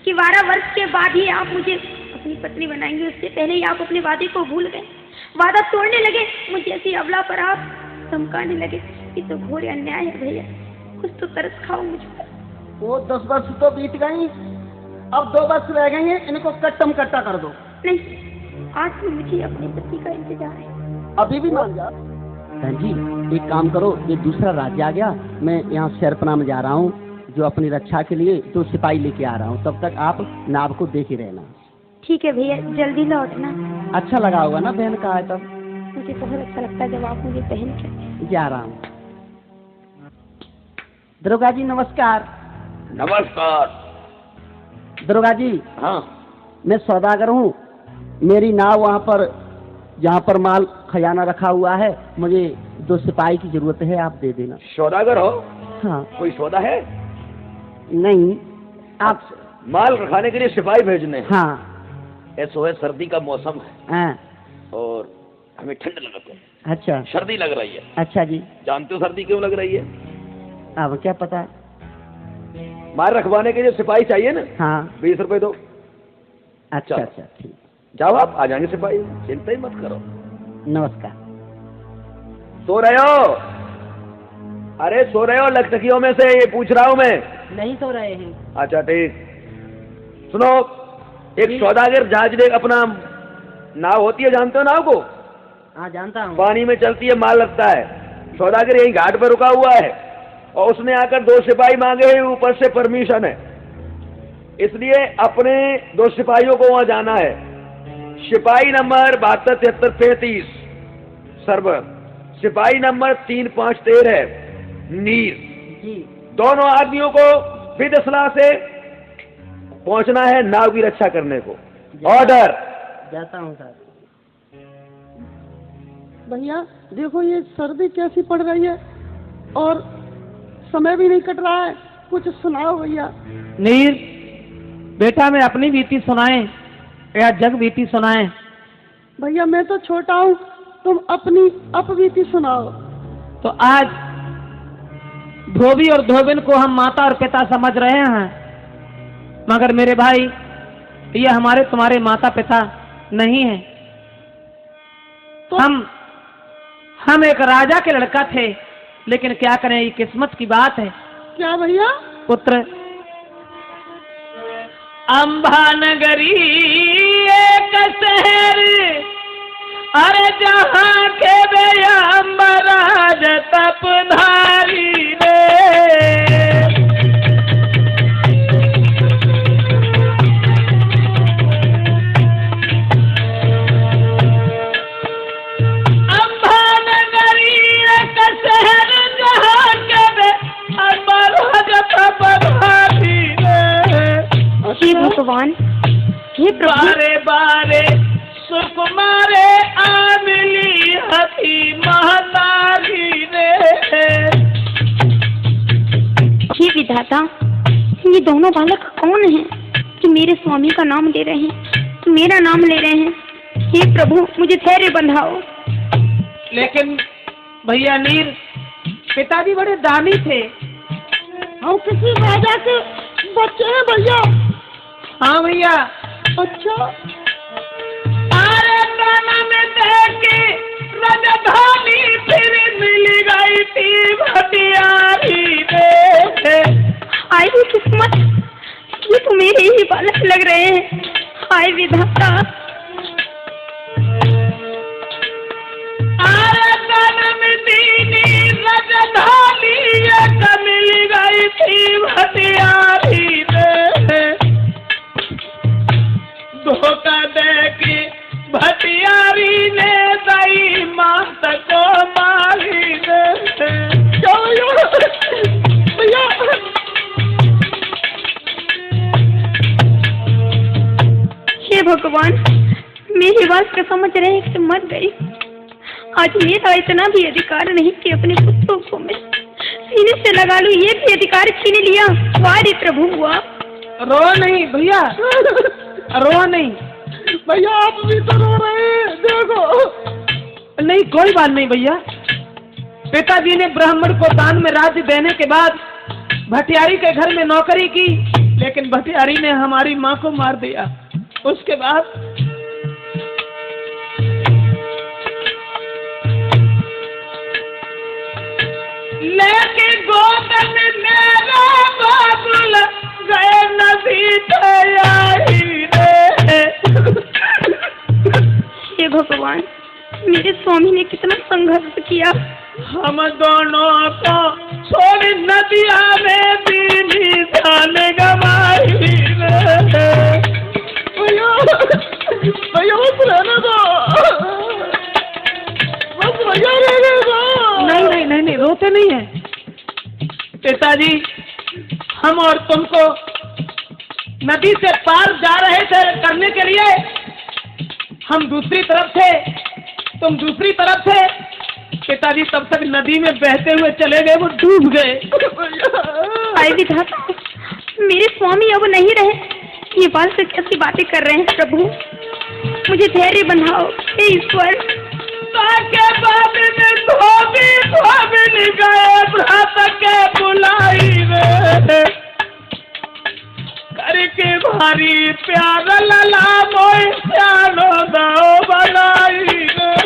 कि 12 वर्ष के बाद ही आप मुझे अपनी पत्नी बनाएंगे उससे पहले ही आप अपने वादे को भूल गए वादा तोड़ने लगे मुझे ऐसी अबला पर आप धमकाने लगे ये तो घोर अन्याय है भैया कुछ तो तरस खाओ मुझ पर वो 10 वर्ष तो बीत गई अब 2 वर्ष रह गई हैं इनको कट्टम कट्टा कर दो नहीं आज भी मुझे अपने पति का इंतजार है अभी भी मान जा बहन जी एक काम करो ये दूसरा राज्य आ गया मैं यहाँ शहरपना में जा रहा हूँ जो अपनी रक्षा के लिए 2 सिपाही लेके आ रहा हूँ तब तक आप नाव को देख ही रहना ठीक है भैया जल्दी लौटना अच्छा लगा होगा ना बहन का है तब मुझे बहुत अच्छा लगता है जब आप मुझे बहन कहते हैं जा रहा हूँ दरोगा जी नमस्कार नमस्कार दरोगा जी हाँ मैं सौदागर हूँ मेरी नाव वहाँ पर जहाँ पर माल खजाना रखा हुआ है मुझे 2 सिपाही की जरूरत है आप दे देना सौदागर हो हाँ कोई सौदा है नहीं आप माल रखाने के लिए सिपाही भेजने हैं। हाँ ऐसो है सर्दी का मौसम है हाँ और हमें ठंड लगती है अच्छा सर्दी लग रही है अच्छा जी जानते हो सर्दी क्यों लग रही है अब क्या पता माल रखवाने के लिए सिपाही चाहिए ना हाँ 20 रुपए दो अच्छा चलो। अच्छा ठीक जाओ आप आ जाएंगे सिपाही चिंता ही मत करो नमस्कार सो रहे हो अरे सो रहे हो लखतकियों में से, ये पूछ रहा हूँ मैं। नहीं सो रहे हैं। अच्छा ठीक। सुनो, एक सौदागर जहाज ने अपना नाव होती है, जानते हो नाव को? हाँ जानता हूँ। पानी में चलती है, माल लगता है। सौदागर यही घाट पर रुका हुआ है और उसने आकर 2 सिपाही मांगे हैं, ऊपर से परमिशन है, इसलिए अपने 2 सिपाहियों को वहां जाना है। सिपाही नंबर 72 73 35 सर्वर, सिपाही नंबर 3 5 13 नीर। जी। दोनों आदमियों को बिदसला से पहुंचना है नाव की रक्षा करने को। ऑर्डर। जाता हूँ सर। भैया देखो ये सर्दी कैसी पड़ रही है और समय भी नहीं कट रहा है, कुछ सुनाओ भैया। नीर, बेटा मैं अपनी बीती सुनाए या जग बीती सुनाए? भैया मैं तो छोटा हूँ, तुम अपनी अपबीती सुनाओ। तो आज धोबी और धोबिन को हम माता और पिता समझ रहे हैं, मगर मेरे भाई ये हमारे तुम्हारे माता पिता नहीं है। तो हम एक राजा के लड़का थे, लेकिन क्या करें, ये किस्मत की बात है। क्या भैया? पुत्र, अंबा नगरी एक शहर, अरे जहाँ के भैया अम्बराज तपधारी रे। अंबा नगरी एक शहर जहाँ के भैया अम्बराज तपधारी रे। हे भगवान, हे प्रभु, बारे बारे सुकुमारे आमली हती महतारी रे। हे विधाता, ये दोनों बालक कौन हैं कि मेरे स्वामी का नाम ले रहे हैं, मेरा नाम ले रहे हैं? हे प्रभु, मुझे धैर्य बंधाओ। लेकिन भैया नीर, पिताजी बड़े दानी थे। हम किसी राजा के बच्चे हैं भैया। हाँ भैया। अच्छा। अरे दाना में देखे राजधानी फिर मिल गई थी भटियारी रे। हाय रे किस्मत, ये तो मेरे ही बालक लग रहे हैं। हाय विधाता। अरे दाना में दीनी राजधानी एक मिल गई थी भटियारी रे। धोखा दे के भटियारी ने दई मात को मारी दे। भैया हे भगवान, मेरी बात को समझ रहे हैं कि मर गई। आज मेरा इतना भी अधिकार नहीं कि अपने पुत्रों को मैं सीने से लगा लूं, ये भी अधिकार छीन लिया। वारी प्रभु हुआ। रो नहीं भैया, रो नहीं भैया, आप भी तो रो रहे हैं, देखो। नहीं, कोई बात नहीं भैया। पिताजी ने ब्राह्मण को दान में राज्य देने के बाद भटियारी के घर में नौकरी की, लेकिन भटियारी ने हमारी माँ को मार दिया। उसके बाद लेके गोद में मेरा बाबुल गए नदी तैयारी रे। हे भगवान, मेरे स्वामी ने कितना संघर्ष किया। हम दोनों को छोड़ नदिया में दीनी जान गवाई रे। भैया बस रहने दो, बस भैया रहने दो। नहीं नहीं नहीं नहीं, रोते नहीं है पिताजी। हम और तुमको नदी से पार जा रहे थे करने के लिए, हम दूसरी तरफ थे, तुम दूसरी तरफ थे। पिताजी तब तक नदी में बहते हुए चले गए, वो डूब गए। हाय विधाता, मेरे स्वामी अब नहीं रहे। ये बात से कैसी बातें कर रहे हैं प्रभु? मुझे धैर्य बंधाओ हे ईश्वर। ताके बाद में धोबी गए भ्रात के बुलाई रे। करके भारी प्यार लला मोई प्यारो दो बनाई रे।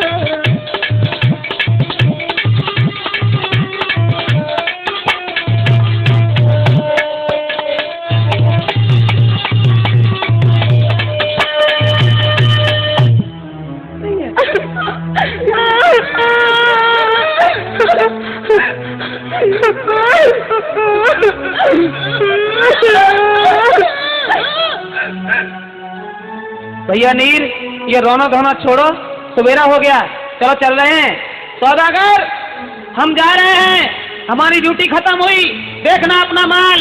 भैया नीर, ये रोना धोना छोड़ो, सवेरा हो गया, चलो चल रहे हैं। सौदागर, हम जा रहे हैं, हमारी ड्यूटी खत्म हुई, देखना अपना माल।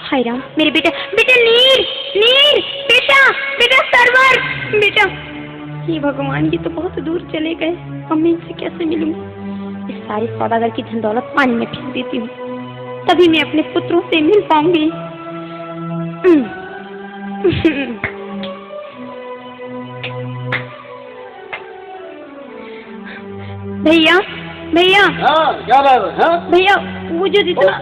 हाय राम, मेरे बेटा, बेटा नीर, नीर, बेटा, बेटा सरवर, बेटा। ये भगवान, ये तो बहुत दूर चले गए, अब मैं इनसे कैसे मिलूं? इस सारी सौदागर की धन दौलत पानी में फेंक देती हूँ, तभी मैं अपने पुत्रों से मिल पाऊंगी। भैया, भैया, हाँ, क्या बात है? हाँ? भैया, वो जो जितना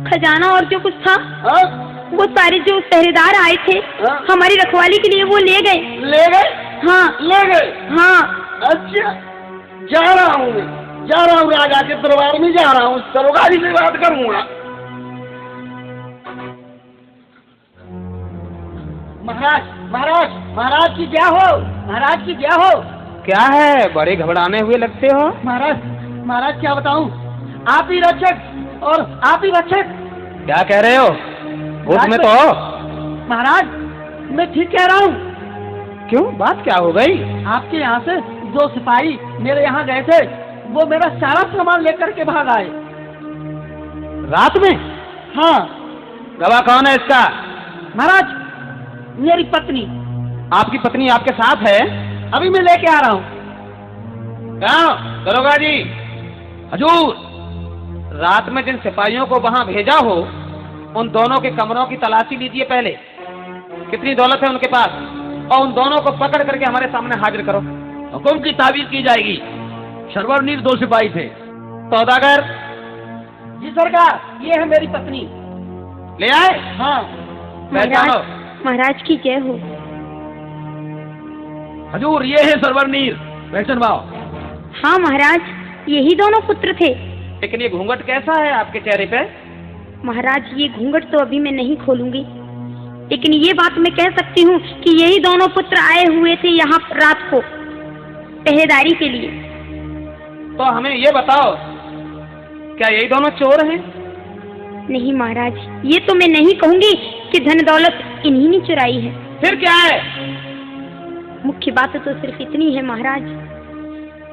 खजाना और जो कुछ था, हाँ? वो सारे जो पहरेदार आए थे हाँ? हमारी रखवाली के लिए, वो ले गए। ले गए? हाँ, ले गए? हाँ। अच्छा, जा रहा हूँ मैं, जा रहा हूँ राजा के दरबार में, जा रहा हूँ, सरोगारी से बात करूँगा। महाराज, महाराज, महाराज की क्या हो? महाराज की क्या हो? क्या है, बड़े घबराने हुए लगते हो? महाराज, महाराज क्या बताऊं, आप ही रक्षक और आप ही रक्षक। क्या कह रहे हो? होश में तो हो? महाराज, मैं ठीक कह रहा हूँ। क्यों, बात क्या हो गई? आपके यहाँ से 2 सिपाही मेरे यहाँ गए थे, वो मेरा सारा सामान लेकर के भाग आए। रात में? हाँ गवाह कौन है इसका? महाराज, मेरी पत्नी। आपकी पत्नी आपके साथ है? अभी मैं लेके आ रहा हूँ। कहाँ? दरोगा जी, हजूर, रात में जिन सिपाहियों को वहां भेजा हो, उन दोनों के कमरों की तलाशी लीजिए पहले, कितनी दौलत है उनके पास, और उन दोनों को पकड़ करके हमारे सामने हाजिर करो। हुक्म की ताबीर की जाएगी। सरवर नीर 2 सिपाही थे। सौदागर? जी सरकार, ये है मेरी पत्नी। ले आए? हाँ। पहचानो। महाराज की जय हो। हजूर, ये है सरवर नीर, पहचान पाओ। हाँ महाराज, यही दोनों पुत्र थे। लेकिन ये घूंघट कैसा है आपके चेहरे पे? महाराज, ये घूंघट तो अभी मैं नहीं खोलूंगी, लेकिन ये बात मैं कह सकती हूँ कि यही दोनों पुत्र आए हुए थे यहाँ रात को पहरेदारी के लिए। तो हमें ये बताओ, क्या यही दोनों चोर हैं? नहीं महाराज, ये तो मैं नहीं कहूंगी कि धन दौलत इन्हीं ने चुराई है। फिर क्या है? मुख्य बात तो सिर्फ इतनी है महाराज,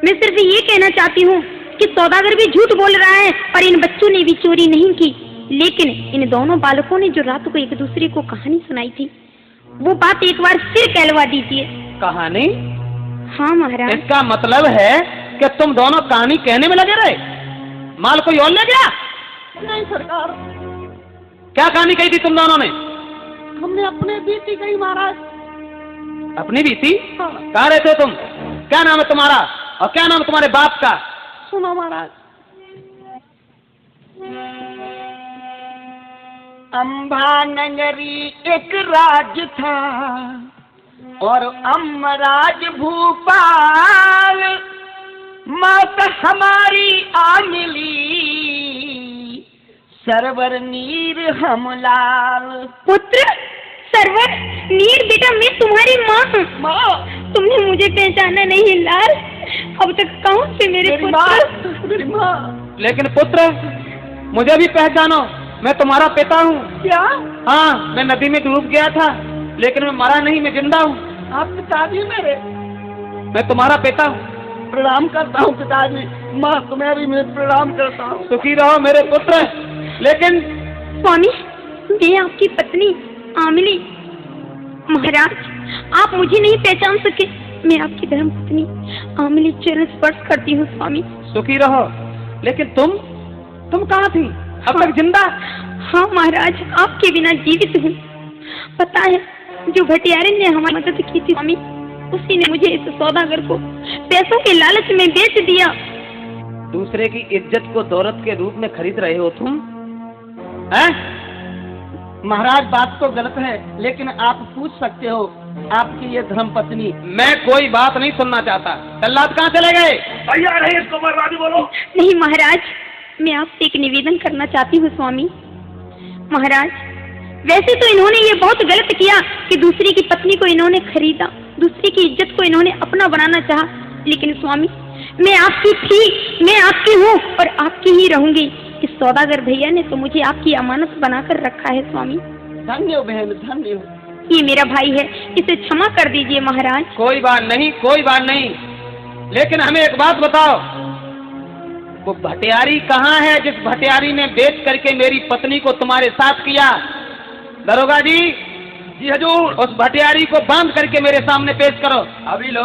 मैं सिर्फ ये कहना चाहती हूँ कि सौदागर भी झूठ बोल रहा है और इन बच्चों ने भी चोरी नहीं की, लेकिन इन दोनों बालकों ने जो रात को एक दूसरे को कहानी सुनाई थी, वो बात एक बार फिर कहलवा दीजिए। कहानी? हाँ महाराज। इसका मतलब है कि तुम दोनों कहानी कहने में लगे रहे, माल कोई और ले गया? नहीं सरकार। क्या कहानी कही थी तुम दोनों ने? हमने अपने बीती कही महाराज। अपनी बीती? हाँ। कहाँ रहते हो तुम? क्या नाम है तुम्हारा और क्या नाम है तुम्हारे बाप का? सुनो महाराज। अंबा नगरी एक राज था और अमराज भूपाल, मात हमारी आमिली, सरवर नीर हमलाल। पुत्र सरवर नीर, बेटा मैं तुम्हारी माँ हूँ। माँ, तुमने मुझे पहचाना नहीं लाल, अब तक कौन से मेरे पुत्र? मेरी माँ। लेकिन पुत्र, मुझे भी पहचानो, मैं तुम्हारा पिता हूँ। क्या? हाँ, मैं नदी में डूब गया था, लेकिन मैं मरा नहीं, मैं जिंदा हूँ। आप पिताजी मेरे? मैं तुम्हारा पिता हूँ। प्रणाम करता हूँ पिताजी। माँ, तुम्हें भी मैं प्रणाम करता हूँ। सुखी रहो मेरे पुत्र। लेकिन स्वामी, मैं आपकी पत्नी आमिली। महाराज, आप मुझे नहीं पहचान सके, मैं आपकी धर्म पत्नी आमिली चरण स्पर्श करती हूँ स्वामी। सुखी रहो। लेकिन तुम कहाँ थी? अब तक जिंदा? हाँ महाराज, आपके बिना जीवित हूँ। पता है, जो भटियारे ने हमारी मदद की थी स्वामी, उसी ने मुझे इस सौदागर को पैसों के लालच में बेच दिया। दूसरे की इज्जत को दौलत के रूप में खरीद रहे हो तुम, हैं? महाराज, बात तो गलत है, लेकिन आप पूछ सकते हो, आपकी ये धर्म पत्नी। मैं कोई बात नहीं सुनना चाहता। जल्लाद कहाँ चले गए? भैया नहीं, इसको बर्बादी बोलो। नहीं महाराज, मैं आपसे एक निवेदन करना चाहती हूँ स्वामी। महाराज, वैसे तो इन्होंने ये बहुत गलत किया कि दूसरी की पत्नी को इन्होंने खरीदा, दूसरी की इज्जत को इन्होंने अपना बनाना चाहा, लेकिन स्वामी मैं आपकी थी, मैं आपकी हूँ और आपकी ही रहूंगी। इस सौदागर भैया ने तो मुझे आपकी अमानत बनाकर रखा है स्वामी। धन्य हो बहन, धन्य हो। ये मेरा भाई है, इसे क्षमा कर दीजिए महाराज। कोई बात नहीं, कोई बात नहीं, लेकिन हमें एक बात बताओ, वो भटियारी कहाँ है जिस भटियारी ने बेच करके मेरी पत्नी को तुम्हारे साथ किया? दरोगा जी, जी हजूर। उस भटियारी को बांध करके मेरे सामने पेश करो। अभी लो।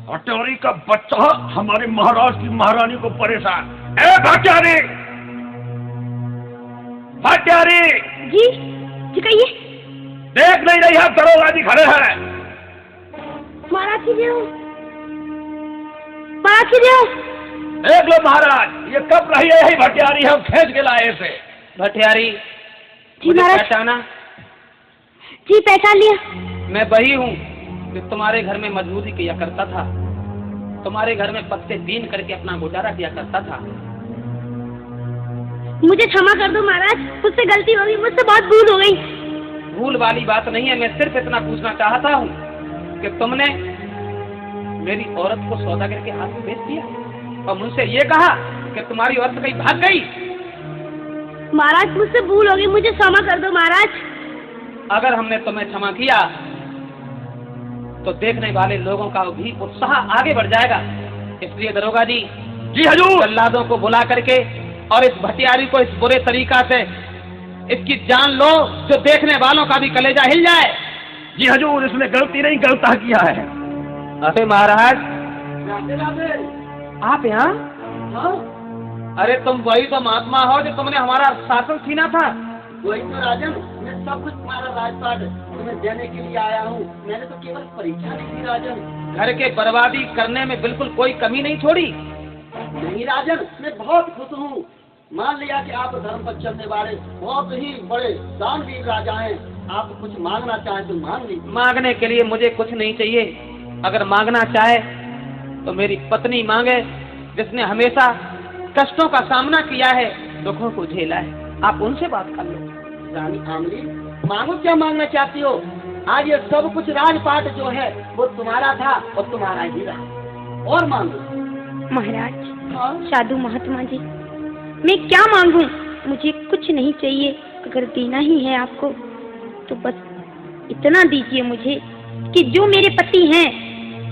भटियारी का बच्चा हमारे महाराज की महारानी को परेशान। ए भटियारी, भटियारी जी जी कहिए। देख नहीं रही है दरोगा जी खड़े हैं। महाराज की जय हो, महाराज की जय हो। देख लो महाराज, ये कब रही है यही भटियारी, हम खींच के लाए इसे। भटियारी, जी मुझे महाराज। पहचाना? जी पहचान लिया। मैं वही हूँ जो तुम्हारे घर में मजदूरी किया करता था, तुम्हारे घर में पत्ते बीन करके अपना गुजारा किया करता था। मुझे क्षमा कर दो महाराज, मुझसे गलती हो गई, मुझसे बहुत भूल हो गई। भूल वाली बात नहीं है, मैं सिर्फ इतना पूछना चाहता हूँ कि तुमने मेरी औरत को सौदागर के हाथ में बेच दिया और मुझसे ये कहा कि तुम्हारी औरत कहीं भाग गई। महाराज मुझसे भूल हो गई, मुझे क्षमा कर दो महाराज। अगर हमने तुम्हें क्षमा किया तो देखने वाले लोगों का भी उत्साह आगे बढ़ जाएगा। इसलिए दरोगा जी, जी हजूर। जल्लादों को बुला करके और इस भटियारी को इस बुरे तरीका से इसकी जान लो जो देखने वालों का भी कलेजा हिल जाए। जी हजूर, इसने गलती नहीं गलता किया है। अरे महाराज, आप यहाँ? अरे तुम वही तो महात्मा हो जो तुमने हमारा शासन छीना था। वही तो राजन, मैं सब कुछ तुम्हारा राजपाट तुम्हें देने के लिए आया हूँ। मैंने तो केवल परीक्षा नहीं की राजन। घर के बर्बादी करने में बिल्कुल कोई कमी नहीं छोड़ी। नहीं राजन, मैं बहुत खुश हूँ। मान लिया कि आप धर्म पर चलने वाले बहुत ही बड़े दानवीर राजा हैं। आप कुछ मांगना चाहें तो मांग लीजिए। मांगने के लिए मुझे कुछ नहीं चाहिए। अगर मांगना चाहे तो मेरी पत्नी मांगे, जिसने हमेशा कष्टों का सामना किया है, दुखों को झेला है। आप उनसे बात कर लो। रानी आमली, मांगो, क्या मांगना चाहती हो? आज ये सब कुछ राजपाट जो है वो तुम्हारा था और तुम्हारा ही रहा। और मांगो। महाराज, साधु महात्मा जी, मैं क्या मांगूं? मुझे कुछ नहीं चाहिए। अगर देना ही है आपको तो बस इतना दीजिए मुझे कि जो मेरे पति हैं,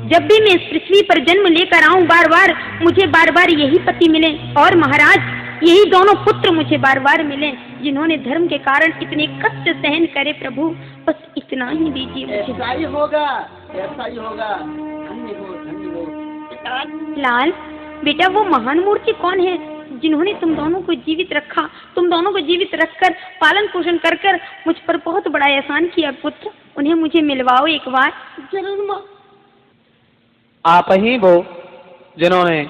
जब भी मैं इस पृथ्वी पर जन्म लेकर आऊं, बार बार मुझे बार बार यही पति मिले और महाराज यही दोनों पुत्र मुझे बार बार मिले, जिन्होंने धर्म के कारण इतने कष्ट सहन करे। प्रभु बस इतना ही दीजिए मुझे। ऐसा ही होगा, ऐसा ही होगा। धन्य हो, धन्य हो। लाल बेटा, वो महान मूर्ति कौन है जिन्होंने तुम दोनों को जीवित रखा, तुम दोनों को जीवित रखकर पालन पोषण कर कर मुझ पर बहुत बड़ा एहसान किया पुत्र? उन्हें मुझे मिलवाओ एक बार। जरूर माँ। आप ही वो जिन्होंने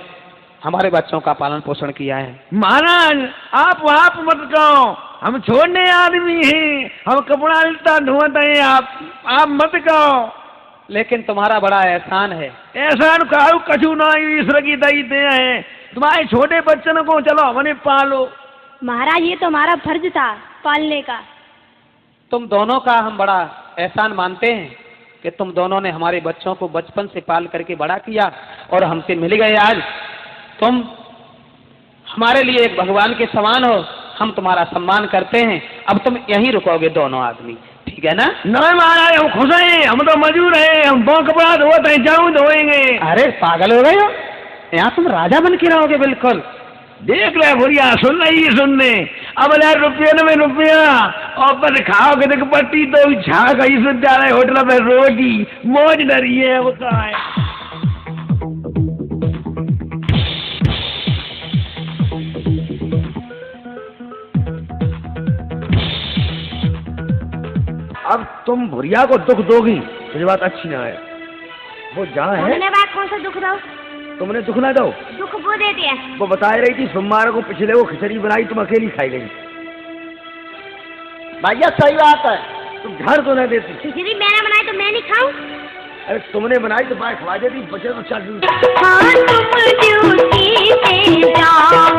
हमारे बच्चों का पालन पोषण किया है। महाराज, आप मत कहो, हम छोड़ने आदमी हैं, हम कपड़ा लेता ढोते हैं। आप मत कहो। लेकिन तुम्हारा बड़ा एहसान है। एहसान काऊ कछु ना, ईश्वर की दई दे हैं। तुम्हारे छोटे बच्चों को चलो हमने पालो। महाराज ये तो हमारा फर्ज था पालने का। तुम दोनों का हम बड़ा एहसान मानते हैं कि तुम दोनों ने हमारे बच्चों को बचपन से पाल करके बड़ा किया और हमसे मिल गए। आज तुम हमारे लिए एक भगवान के समान हो, हम तुम्हारा सम्मान करते हैं। अब तुम यहीं रुकोगे दोनों आदमी, ठीक है ना? नहीं महाराज, हम खुश हैं, हम तो मजूर हैं, हम दो कपड़ा धोते हैं, जाऊं धोएंगे। अरे पागल हो गए हो, यहाँ तुम राजा बन के रहोगे बिल्कुल। देख ले भैया, सुन रही सुनने। अब ₹1 में रुपया और बस खाओगे देख पट्टी तो झाक विश्वविद्यालय होटल में रोटी मौज डरी है। वो कहा है अब तुम भुरिया को दुख दोगी, मुझे बात अच्छी ना है। वो जहाँ है धन्यवाद। कौन सा दुख दो? तुमने दुख ना दो। दुख वो दे दिया। वो बता रही थी सोमवार को पिछले वो खिचड़ी बनाई, तुम अकेली खाई गई। भैया सही बात है। तुम घर तो नहीं देती। खिचड़ी मैंने बनाई तो मैं नहीं खाऊं? अरे तुमने बनाई तो बाय खवा देती, बचे तो चल। हाँ तुम ड्यूटी पे जाओ।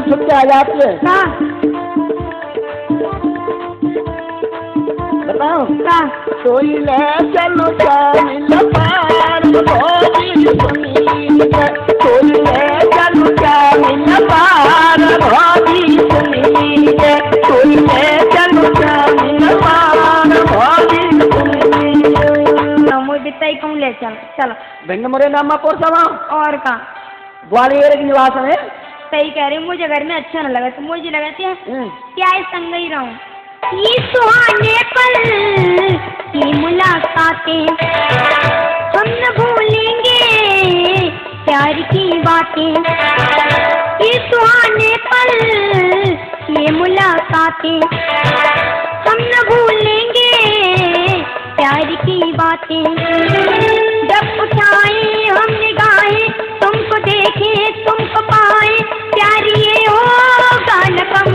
छुप के आ जाती है। का बताओ का कोई ले चलो चामिल पार भोजी सुनी के, कोई ले चलो चामिल पार भोजी सुनी के, कोई ले चलो चामिल पार भोजी सुनी के। मुझे तय कहूँ ले चल चलो भिंड मोरे नामा पोर सवा और का ग्वालियर के निवास में। सही कह रहे हो, मुझे घर में अच्छा न लगा तो मुझे लगाते हैं हम्म। क्या इस संग ही रहूं। ये सुहाने पल की मुलाकातें हम न भूलेंगे, प्यार की बातें ये सुहाने पल ये मुलाकातें हम न भूलेंगे, प्यार की बातें जब उठाए हम निगाहें तुमको देखे तुमको पाए, प्यार ये होगा न कम।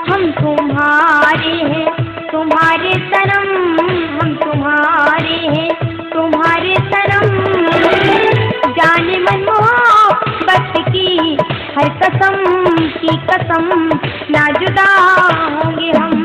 हम तुम्हारे हैं तुम्हारे सनम, हम तुम्हारे हैं तुम्हारे सनम, जाने मन मोहब्बत की हर कसम की कसम ना जुदा होंगे हम।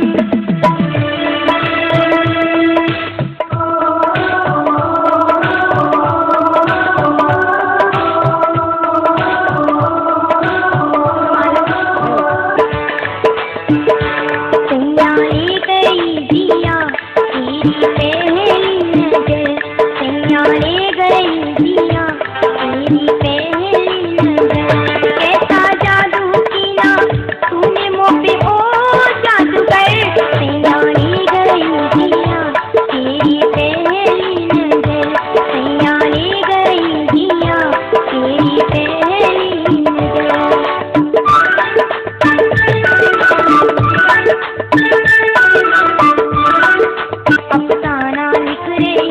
अफसाना लिख रही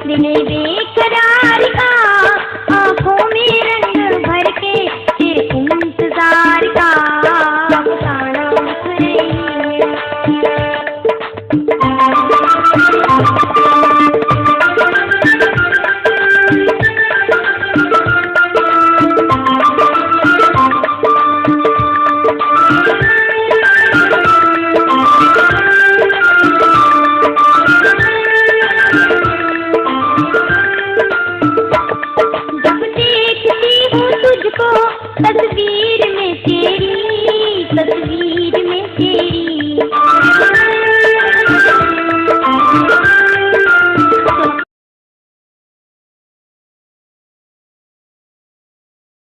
दिल बेकरार का